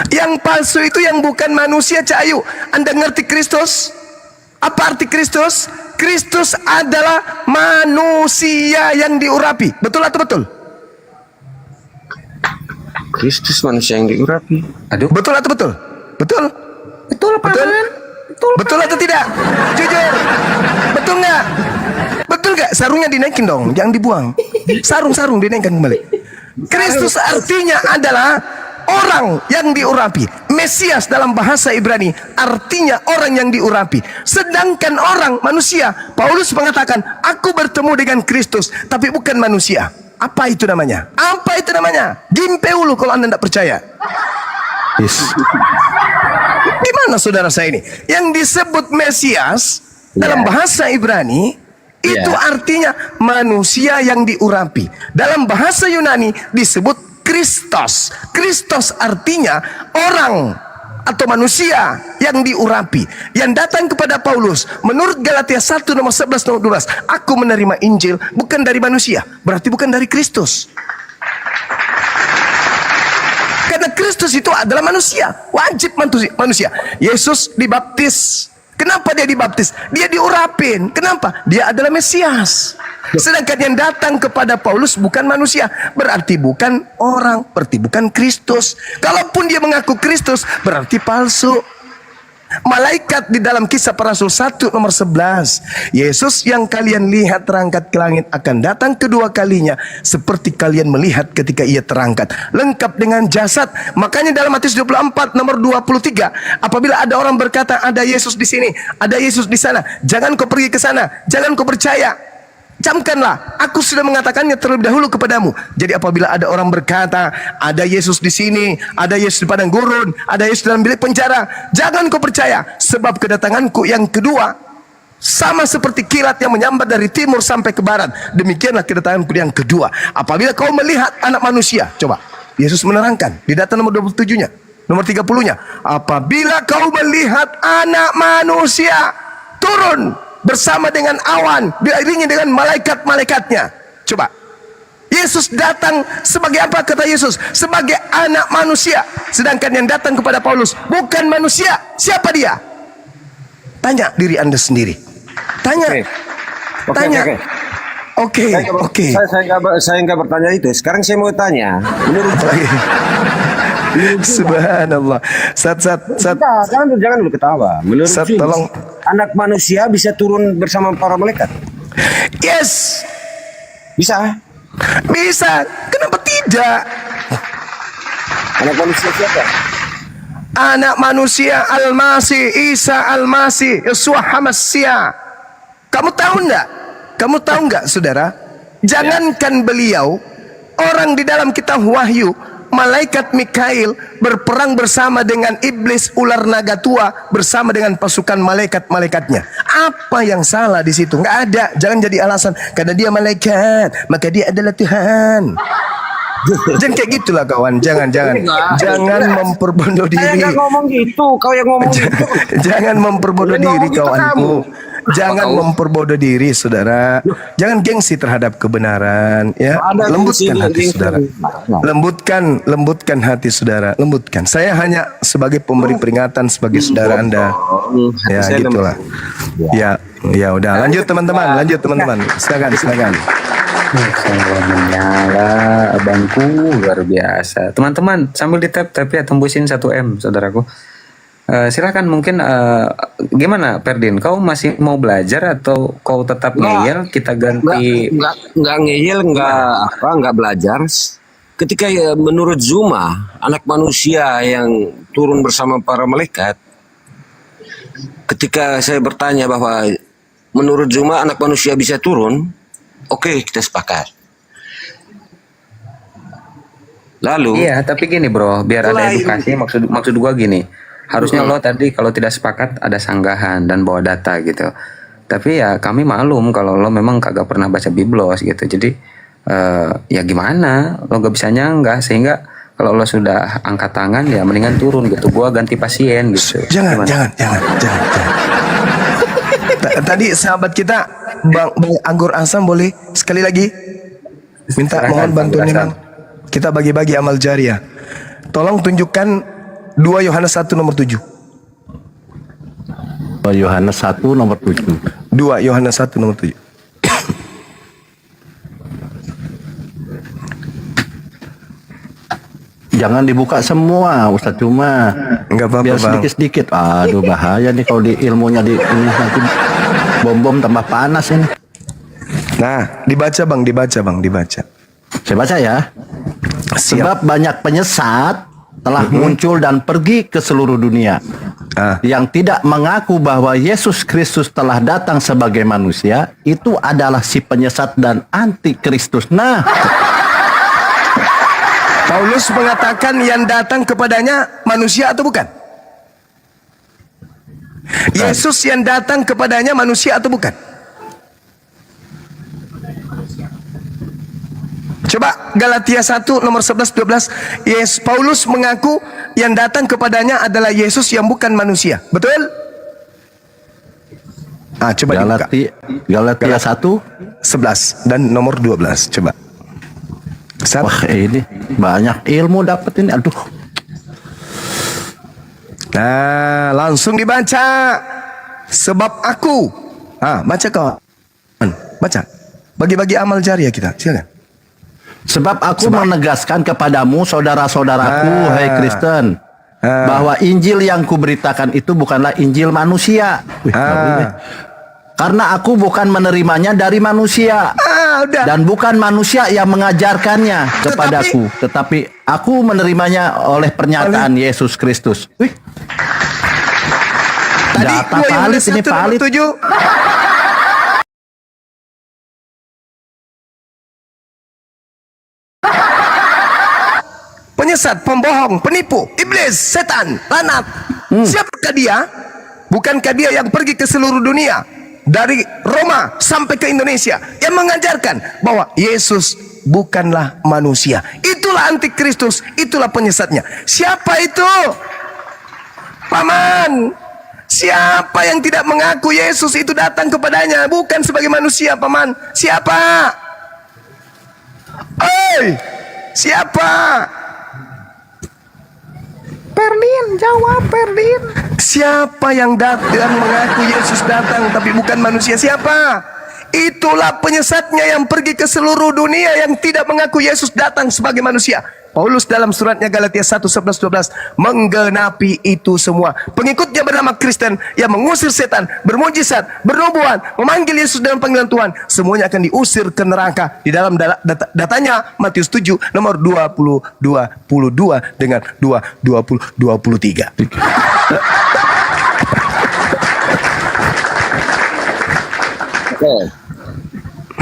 Yang palsu itu yang bukan manusia, Cahayu. Anda ngerti Kristus? Apa arti Kristus? Kristus adalah manusia yang diurapi. Betul atau betul? Kristus manusia yang diurapi. Aduh, Betul atau betul? Betul? betul apa? Betul? Betul atau tidak? Jujur. Betul nggak? Betul nggak? Sarungnya dinaikin dong, jangan dibuang. Sarung dinaikkan kembali. Kristus artinya adalah orang yang diurapi. Mesias dalam bahasa Ibrani artinya orang yang diurapi. Sedangkan orang manusia, Paulus mengatakan, aku bertemu dengan Kristus, tapi bukan manusia. Apa itu namanya? Apa itu namanya? Gimpe ulu kalau Anda tidak percaya. Yes. Gimana saudara saya ini? Yang disebut Mesias dalam bahasa Ibrani itu artinya manusia yang diurapi. Dalam bahasa Yunani disebut Kristos. Kristos artinya orang atau manusia yang diurapi, yang datang kepada Paulus. Menurut Galatia 1 nomor 11 nomor 12, aku menerima Injil bukan dari manusia, berarti bukan dari Kristus. Karena Kristus itu adalah manusia, wajib manusia. Yesus dibaptis. Kenapa dia dibaptis? Dia diurapin. Kenapa? Dia adalah Mesias. Sedangkan yang datang kepada Paulus bukan manusia, berarti bukan orang, berarti bukan Kristus. Kalaupun dia mengaku Kristus, berarti palsu. Malaikat di dalam Kisah Para Rasul 1 nomor 11, Yesus yang kalian lihat terangkat ke langit akan datang kedua kalinya seperti kalian melihat ketika ia terangkat, lengkap dengan jasad. Makanya dalam Matius 24 nomor 23, apabila ada orang berkata ada Yesus di sini, ada Yesus di sana, jangan kau pergi ke sana, jangan kau percaya. Camkanlah, aku sudah mengatakannya terlebih dahulu kepadamu. Jadi apabila ada orang berkata ada Yesus di sini, ada Yesus di padang gurun, ada Yesus dalam bilik penjara, jangan kau percaya, sebab kedatanganku yang kedua sama seperti kilat yang menyambar dari timur sampai ke barat. Demikianlah kedatanganku yang kedua. Apabila kau melihat anak manusia, coba Yesus menerangkan di data nomor 27-nya, nomor 30-nya, apabila kau melihat anak manusia turun bersama dengan awan, diiringi dengan malaikat-malaikatnya. Coba, Yesus datang sebagai apa kata Yesus? Sebagai anak manusia. Sedangkan yang datang kepada Paulus bukan manusia. Siapa dia? Tanya diri Anda sendiri. Tanya. Tanya. Oke. Saya nggak bertanya itu. Sekarang saya mau tanya. Menurut Subhanallah. Sat. jangan dulu ketawa. Menurut Sat, Jules, tolong. anak manusia bisa turun bersama para malaikat? Yes. Bisa. Bisa. Kenapa tidak? Anak manusia siapa? Anak manusia Al-Masih, Isa Al-Masih, Yeshua Hamasya. Kamu tahu enggak? Kamu tahu enggak, saudara? Jangankan beliau, orang di dalam kitab Wahyu, malaikat Mikail berperang bersama dengan iblis ular naga tua bersama dengan pasukan malaikat-malaikatnya. Apa yang salah di situ? Enggak ada. Jangan jadi alasan karena dia malaikat, maka dia adalah Tuhan. Jangan kayak gitulah kawan. Jangan memperbodoh Saya diri. nggak ngomong gitu. Kau yang ngomong gitu. Jangan memperbodoh Yang ngomong diri gitu kawanku. kamu. Jangan memperbodoh diri saudara. Jangan gengsi terhadap kebenaran ya. Ada Lembutkan gengsi, hati gengsi. saudara. Lembutkan hati saudara. Lembutkan. Saya hanya sebagai pemberi peringatan sebagai saudara Anda. Ya saya gitulah. Ya udah lanjut teman-teman. Silakan. Saya menyala abangku luar biasa. Teman-teman sambil di tap ya tembusin 1M saudaraku. Silakan mungkin gimana Ferdin, kau masih mau belajar atau kau tetap ngeyel? Kita ganti. Nggak ngeyel, nggak belajar. Ketika menurut Zuma, anak manusia yang turun bersama para malaikat, ketika saya bertanya bahwa menurut Zuma anak manusia bisa turun, oke, kita sepakat. Lalu, Iya, tapi gini bro, biar ada edukasi. Maksud gua gini, harusnya lo tadi kalau tidak sepakat ada sanggahan dan bawa data gitu. Tapi ya kami maklum kalau lo memang kagak pernah baca biblos gitu. Jadi ya gimana, lo gak bisa nyanggah, sehingga kalau lo sudah angkat tangan ya mendingan turun gitu. Gua ganti pasien gitu. Jangan. Tadi sahabat kita Bang Anggur Asam boleh sekali lagi minta, Silakan, mohon bantuannya Anggur Bang. Kita bagi-bagi amal jariah. Tolong tunjukkan 2 Yohanes 1 nomor 7. Yohanes 1 nomor 7. 2 Yohanes 1 nomor 7. Jangan dibuka semua, Ustaz, cuma Enggak apa-apa, biar Bang. sedikit-sedikit. Aduh, bahaya nih kalau di ilmunya di ini nanti bom-bom tambah panas ini. Nah, dibaca Bang, dibaca. Saya baca ya. Siap. Sebab banyak penyesat telah muncul dan pergi ke seluruh dunia yang tidak mengaku bahwa Yesus Kristus telah datang sebagai manusia. Itu adalah si penyesat dan antikristus. Nah, Paulus mengatakan yang datang kepadanya manusia atau bukan? Yesus yang datang kepadanya manusia atau bukan? Coba Galatia 1 nomor 11-12. Paulus mengaku yang datang kepadanya adalah Yesus yang bukan manusia. Betul? Coba dibuka. Galatia 1. 11 dan nomor 12. Coba. Wah, ini banyak ilmu dapat ini. Aduh. Nah, langsung dibaca. Sebab aku. Baca kawan. Baca. Bagi-bagi amal jariah kita. Silakan. Sebab aku menegaskan kepadamu, saudara-saudaraku, hai Kristen, bahwa Injil yang kuberitakan itu bukanlah Injil manusia. Karena aku bukan menerimanya dari manusia. Udah. Dan bukan manusia yang mengajarkannya kepadaku. Tetapi aku menerimanya oleh pernyataan Yesus Kristus. Wih. Tadi Data 2 Yohanes valid ini 1 nomor valid. 7. Penyesat, pembohong, penipu, iblis, setan, lanat. Siapakah dia? Bukankah dia yang pergi ke seluruh dunia, dari Roma sampai ke Indonesia, yang mengajarkan bahwa Yesus bukanlah manusia? Itulah antikristus, itulah penyesatnya. Siapa itu? Paman, siapa yang tidak mengaku Yesus itu datang kepadanya bukan sebagai manusia, Paman? Siapa? Siapa? Perlin, jawab Perlin. Siapa yang datang mengaku Yesus datang tapi bukan manusia? Siapa? Itulah penyesatnya yang pergi ke seluruh dunia yang tidak mengaku Yesus datang sebagai manusia. Paulus dalam suratnya Galatia 1:11-12 menggenapi itu semua. Pengikutnya bernama Kristen yang mengusir setan, bermujizat, bernubuat, memanggil Yesus dalam panggilan Tuhan, semuanya akan diusir ke neraka. Di dalam datanya Matius 7 nomor 22 dengan 23.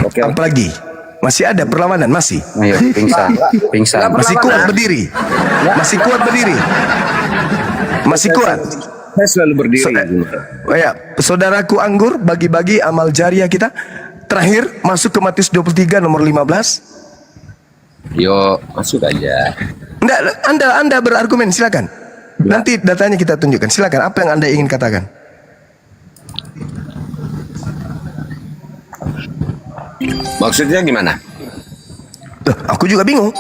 Oke. Apa lagi? Masih ada perlawanan? Masih? Ayo, pingsan. Masih kuat berdiri? Masih kuat berdiri? Masih kuat? saya selalu berdiri. Saudaraku Anggur, bagi-bagi amal jariah kita. Terakhir, masuk ke Matius 23 nomor 15. Yuk, masuk aja. Enggak, Anda berargumen, silakan. Nanti datanya kita tunjukkan. Silakan, apa yang Anda ingin katakan? Maksudnya gimana? Tuh, aku juga bingung.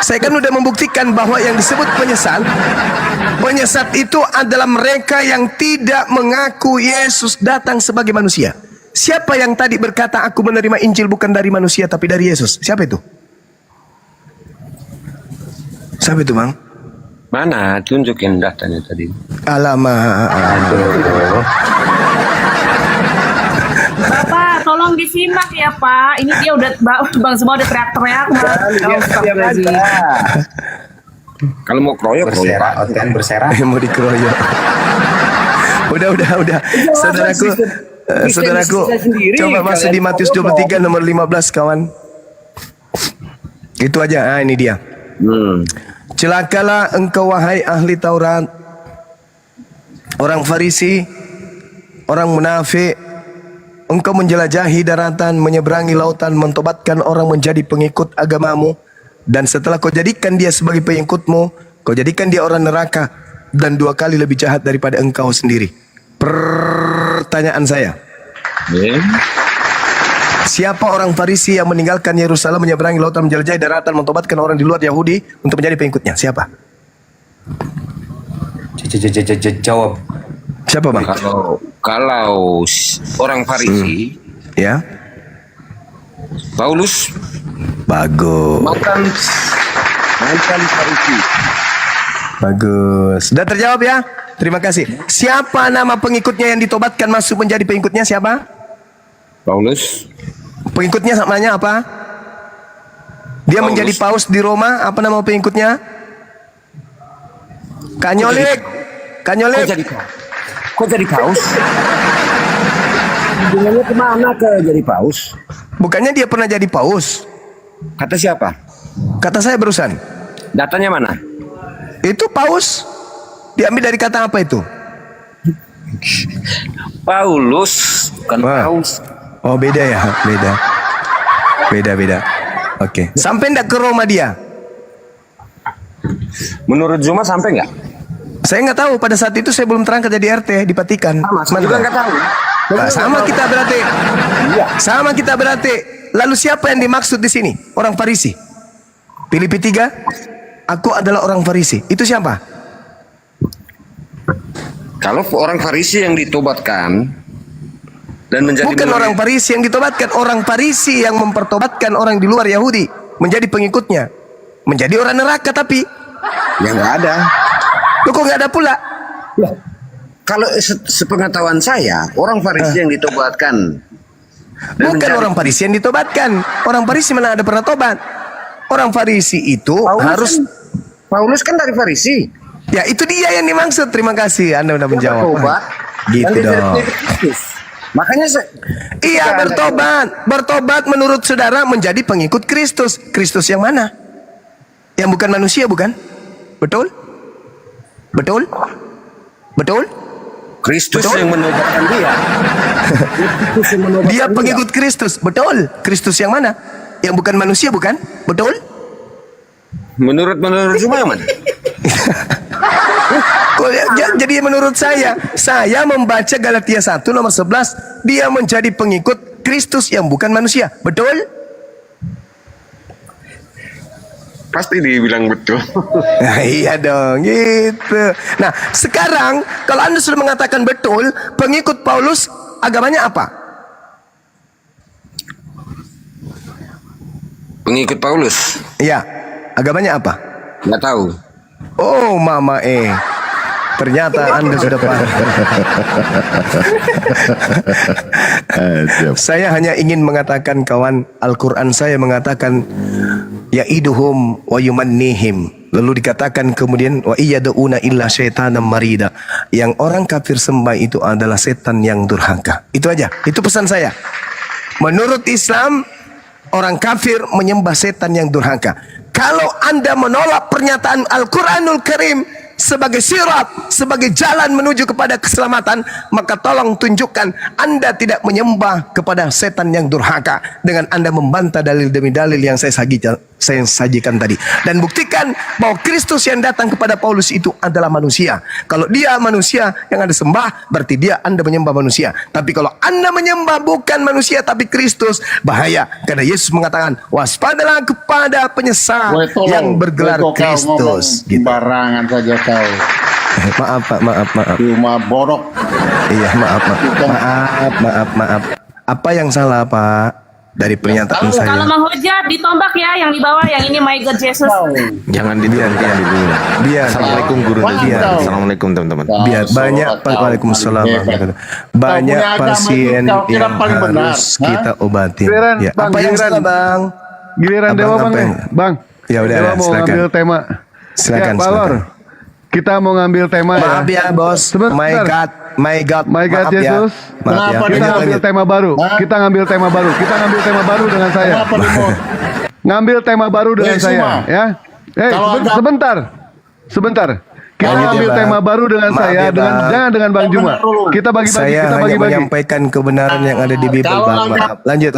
Saya kan udah membuktikan bahwa yang disebut penyesat itu adalah mereka yang tidak mengaku Yesus datang sebagai manusia. Siapa yang tadi berkata aku menerima Injil bukan dari manusia tapi dari Yesus? Siapa itu? Siapa itu, Bang? Mana? Tunjukin datanya tadi. Alamak. Aduh. Bapak, tolong disimak ya Pak. Ini dia udah Bang semua udah teriak-teriak. Kalau mau kroyok, kroyok. Berserak, berserak. Mau dikeroyok. Udah. Saudaraku, coba masuk di Matius 23 nomor 15 kawan. Itu aja. Ini dia. Celakalah engkau wahai ahli Taurat, orang Farisi, orang munafik. Engkau menjelajahi daratan, menyeberangi lautan, mentobatkan orang menjadi pengikut agamamu. Dan setelah kau jadikan dia sebagai pengikutmu, kau jadikan dia orang neraka dan 2 kali lebih jahat daripada engkau sendiri. Pertanyaan saya, siapa orang Farisi yang meninggalkan Yerusalem, menyeberangi lautan, menjelajahi daratan, mentobatkan orang di luar Yahudi untuk menjadi pengikutnya? Siapa? Jawab. Siapa bang? Kalau orang Farisi, Ya, Paulus bagus, mantan Farisi. bagus. Sudah terjawab ya? Terima kasih. Siapa nama pengikutnya yang ditobatkan masuk menjadi pengikutnya? Siapa? Paulus. Pengikutnya namanya apa? Dia Paulus. menjadi paus di Roma. Apa nama pengikutnya? Kanyolik. Kok jadi paus? Hubungannya kemana ke jadi paus? Bukannya dia pernah jadi paus? Kata siapa? Kata saya barusan. Datanya mana? Itu paus. Diambil dari kata apa itu? Paulus, bukan Wah. paus. Oh beda ya, beda. Oke. Sampai ndak ke Roma dia? Menurut Zuma sampai nggak? Saya nggak tahu. Pada saat itu saya belum terangkat jadi RT di Vatikan. Saya juga nggak tahu. Nah, sama kita berarti. Iya. Sama kita berarti. Lalu siapa yang dimaksud di sini? Orang Farisi. Filipi 3. Aku adalah orang Farisi. Itu siapa? Kalau orang Farisi yang ditobatkan dan menjadi Bukan orang Farisi yang ditobatkan. Orang Farisi yang mempertobatkan orang di luar Yahudi menjadi pengikutnya. Menjadi orang neraka tapi. ya nggak ada. Loh, kok nggak ada pula? Lah, kalau sepengetahuan saya, orang Farisi yang ditobatkan dan Bukan menjadi- orang Farisi yang ditobatkan. Orang Farisi mana ada pernah tobat? Orang Farisi itu harus. Paulus kan dari Farisi. Ya itu dia yang dimaksud. Terima kasih Anda sudah menjawab. Bertobat Gitu dan menjadi dong. pengikut Kristus. Makanya Iya bertobat. Bertobat menurut saudara menjadi pengikut Kristus. Kristus yang mana? Yang bukan manusia bukan? Betul? Betul? Betul? Kristus Betul? yang menobatkan dia. Kristus yang menobatkan Dia pengikut Kristus. Betul? Kristus yang mana? Yang bukan manusia bukan? Betul? Menurut Zuma yang mana? Kok jadi menurut saya membaca Galatia 1 nomor 11, dia menjadi pengikut Kristus yang bukan manusia. Betul? Pasti dibilang betul. Nah, iya dong, gitu. Nah, sekarang kalau Anda sudah mengatakan betul, pengikut Paulus agamanya apa? Pengikut Paulus? Iya, agamanya apa? Nggak tahu. Oh, mama ternyata Anda sudah paham. Saya hanya ingin mengatakan kawan, Al-Quran saya mengatakan ya'iduhum wa yumannihim. Lalu dikatakan kemudian wa iyad'una illa syaitanan marida. Yang orang kafir sembah itu adalah setan yang durhaka. Itu aja. Itu pesan saya. Menurut Islam, orang kafir menyembah setan yang durhaka. Kalau Anda menolak pernyataan Al-Quranul Karim sebagai sirat, sebagai jalan menuju kepada keselamatan, maka tolong tunjukkan Anda tidak menyembah kepada setan yang durhaka dengan Anda membantah dalil demi dalil yang saya sajikan tadi, dan buktikan bahwa Kristus yang datang kepada Paulus itu adalah manusia. Kalau dia manusia yang Anda sembah, berarti Anda menyembah manusia. Tapi kalau Anda menyembah bukan manusia tapi Kristus, bahaya, karena Yesus mengatakan waspadalah kepada penyesal yang bergelar Kristus. Gitu. Barangan saja kau. Maaf Pak, maaf. Cuma borok. Iya, maaf. Apa yang salah Pak? dari pernyataan Kalau saya. menghujat ditombak ya, yang di bawah, yang ini my God Jesus. Jangan dituangkan dulu. Biar Assalamualaikum guru dan Biar. Assalamualaikum teman-teman. biar banyak Waalaikumsalam warahmatullahi wabarakatuh. Banyak pasien yang harus kita obatin. Giliran, Ya, Bang, apa yang giliran. salah Bang? Giliran Abang Dewa Bang apa nih. yang- Bang. Ya udah, Dewa mau silakan. ngambil tema. Silakan, Ya, Pak Lor. silakan. Kita mau ngambil tema Maaf ya. ya bos. Sebentar. My God, My God maaf ya. Jesus. Maaf ya. Kita Lanjut, ngambil lanjut. tema baru. Kita ngambil tema baru. Kita ngambil tema baru dengan saya. Ngambil tema baru dengan saya, ya. Sebentar. Sebentar. Kita Lanjut ya, ngambil Bang. tema baru dengan Maaf saya, ya, dengan Bang. jangan dengan Bang Juma. Kita bagi-bagi. Saya Kita hanya bagi-bagi. menyampaikan kebenaran yang ada di Bible Bang. Maaf. Lanjut.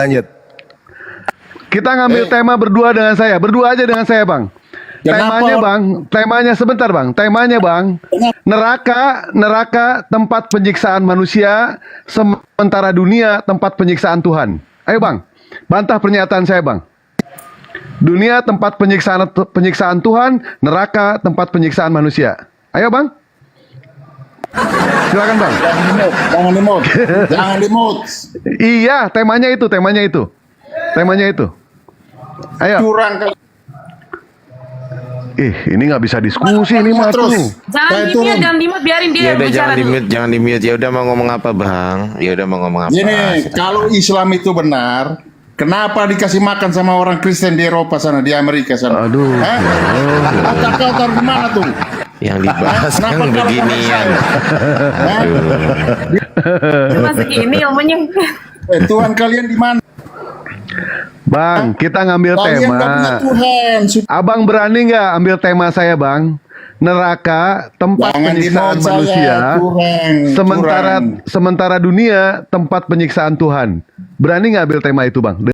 Kita ngambil tema berdua dengan saya. Berdua aja dengan saya, Bang. Temanya, Bang. Temanya sebentar, Bang. Temanya, Bang. Neraka tempat penyiksaan manusia, sementara dunia tempat penyiksaan Tuhan. Ayo, Bang. Bantah pernyataan saya, Bang. Dunia tempat penyiksaan Tuhan, neraka tempat penyiksaan manusia. Ayo, Bang. Silakan, Bang. Jangan dimut. Iya, temanya itu. Ayo. Curang. Ini nggak bisa diskusi ini mah tuh. Jangan dimut, biarin dia Ya udah bicara dulu. jangan di mute. Ya udah mau ngomong apa, Bang? Ya udah mau ngomong apa? Gini, kalau Islam itu benar, kenapa dikasih makan sama orang Kristen di Eropa sana, di Amerika sana? Aduh. Hah? Kau tahu gimana tuh? Yang dibahas Kenapa yang kalau beginian. Hah? Cuma segini ilmunya. Tuhan kalian di mana? Bang, kita ngambil Kalian tema. gak punya Tuhan. Abang berani nggak ambil tema saya, Bang? Neraka tempat Jangan penyiksaan dimut saya, manusia, curang. sementara dunia tempat penyiksaan Tuhan. Berani nggak ambil tema itu, Bang?